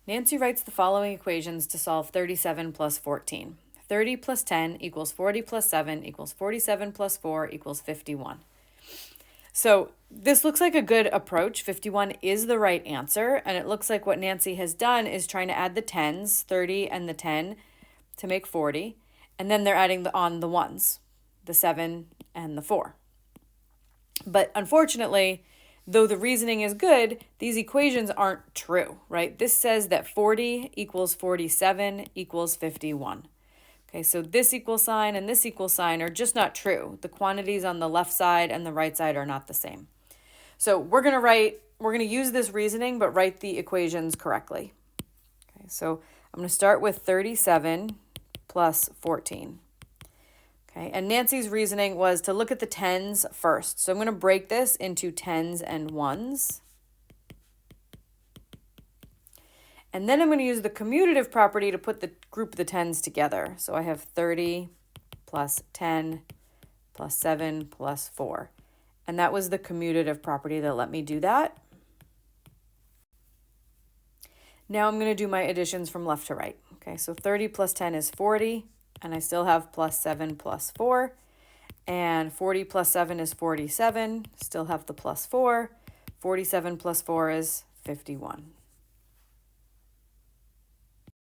Nancy writes the following equations to solve 37 plus 14. 30 plus 10 equals 40 plus 7 equals 47 plus 4 equals 51. So this looks like a good approach. 51 is the right answer, and it looks like what Nancy has done is trying to add the 10s, 30 and the 10, to make 40, and then they're adding on the ones, the 7 and the 4. But unfortunately, though the reasoning is good, these equations aren't true, right? This says that 40 equals 47 equals 51. Okay, so this equal sign and this equal sign are just not true. The quantities on the left side and the right side are not the same. So we're going to use this reasoning, but write the equations correctly. Okay, so I'm going to start with 37 plus 14. Okay, and Nancy's reasoning was to look at the tens first. So I'm going to break this into tens and ones. And then I'm going to use the commutative property to group the tens together. So I have 30 plus 10 plus 7 plus 4. And that was the commutative property that let me do that. Now I'm going to do my additions from left to right. Okay, so 30 plus 10 is 40, and I still have plus 7 plus 4. And 40 plus 7 is 47, still have the plus 4. 47 plus 4 is 51.